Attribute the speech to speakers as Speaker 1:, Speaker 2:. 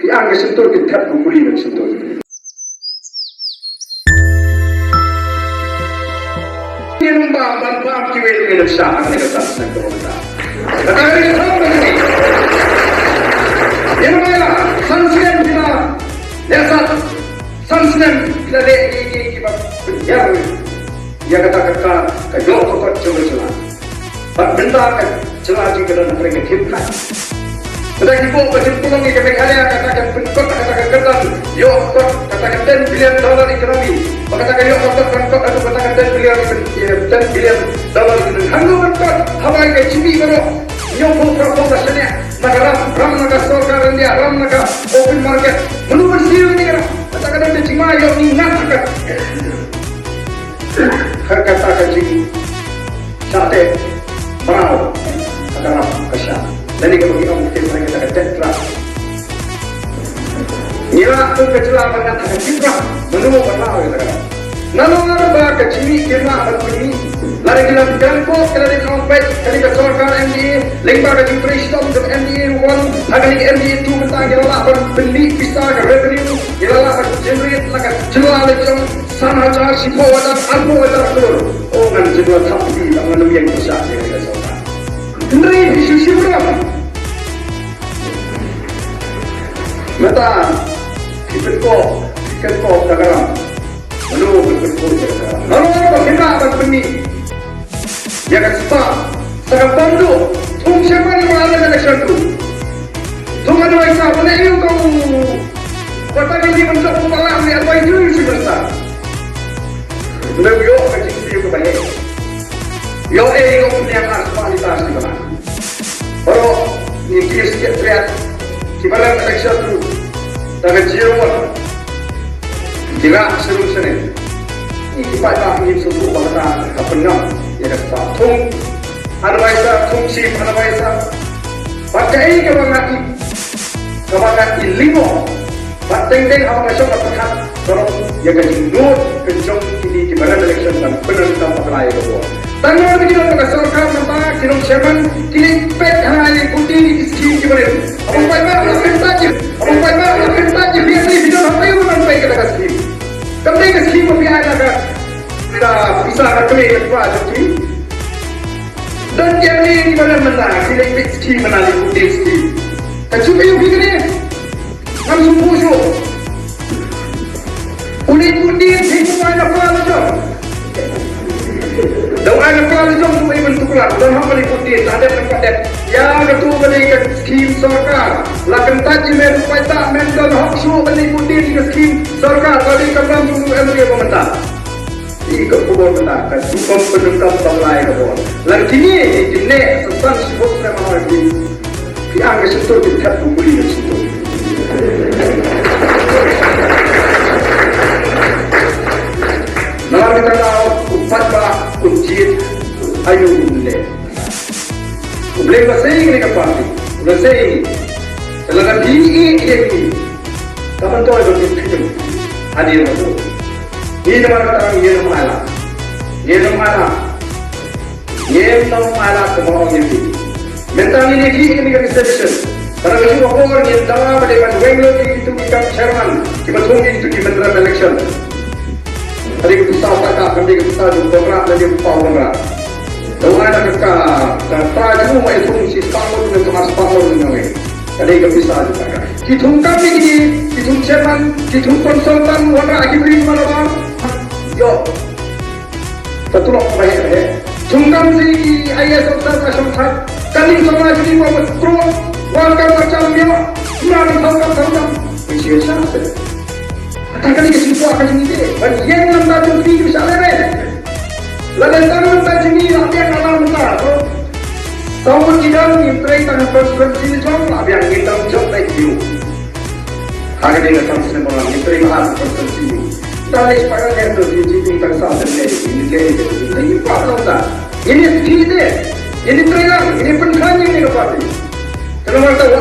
Speaker 1: yang kesentul kita bukuli dan sentul. Ini bang kiwet ini sah ni kata senang kita. Tapi ini tahu ni. Ini mana sanksian kita? Biasa sanksian kita ini kita ya kata kajol kota celah. Benda celah juga dalam mereka hidupkan. Kita ibu kesimpulan ni kami katakan bentuk katakan yo katakan $10 billion ekonomi. Katakan yo katakan $10 billion hangu bentuk hawai ke cimi baru yo pun sebenarnya negara ram naga sorkar India ram naga open market menurut sih ni kan katakan ada cima yo ni nak katakan cimi sate merau katakan kesah. Dan ini kalau kita mungkin kita kata nila tu kecelakaan nak kita menunggu berlalu kita kata. Namun ada kecili kita ada begini. Lari kita jangkau kita di sampai kita sorkar MDA, lengkap dengan presiden untuk MDA one, agar ini MDA tu kita kita lah berbeli pisah ke revenue, kita lah generate lah jual macam sana jar sipo ada alpo ada telur. Oh kan jual tapi dengan lebih yang besar kita sorkar. Ini isu berapa? Mata kita kok negara, menurut negara. Lalu kita akan beri, ya kan sekarang bantu, tung siapa ni mana election tu? Tung ada wajah, mana yang kau katakan dia bentuk kepala ni apa itu si besar? Lalu yo kecil dia kebanyakan. Yo yo punya kualitas di mana? Baru ni kes lihat gimana election tu, dengan jiwa, kira solusi ni. Ini kita ini susu bangsa kepenang, ya kan? Tung, advisor, tung chief advisor, pakai ini kebangan limo, bateng awak masuk ke tempat, kalau ya kan note kencang ini gimana election dan benar kita pakai itu. Tanya lagi kita ke sorkar tentang kinong chairman kini pet hanya putih skim gimana? Abang Pak biar ni video apa yang orang baik kata skim. Kami ke skim apa yang ada kita bisa kami apa jadi. Dan yang ni gimana kini pet skim mana putih skim. Kacau yang begini, kami semua ulit putih semua ada apa macam. Dalam ada pelajaran tu ibu tukar, dan hamba liputin ada tempat yang ketua beli ke skim sorkar, lakukan taji merupakan mental haksu beli liputin ke skim sorkar, bagi kampung dulu MDA pemerintah. Ikut kubur benar, kan cukup penungkap balai kubur. Lalu kini sesan sebut nama lagi, yang kesentuh kita bukuli kesentuh. Nama kita tahu empat kunci ayu ni. Boleh bahasa ini kapal. Bahasa ini. Kalau ini. Kapan tu ada film hadir tu. Ini nama kita ini nama semua ini. Mentang ini reception. Kalau itu orang yang dalam dengan Bangalore itu kita chairman, kita tunggu itu di menteri election. Tadi kita tahu kami kita kontrak dan dia kontrak. Kalau ada terakhir rumah itu si spamor dengan mas spamor dengan ini. Tadi kita bisa juga. Kita kami ini, kita chairman, kita konsultan, warna akibri mana? Yo, tertolak baik. Tungkam si IAS officer kasih kali sama jadi mau pro, warga macam dia, mana tahu. Ini siapa? Katakan ini semua akan ini. Yang nampak jadi bisa lewat. Lalu nampak jadi apa yang nampak. Tahu tidak menteri tanah konstruksi itu apa yang kita coba itu. Hari ini kita semua menteri mahal konstruksi itu. Dari sekarang itu jadi terasa ini kayak ini apa nampak. Ini tidak. Ini terang. Ini penting ini apa sih? Kalau kita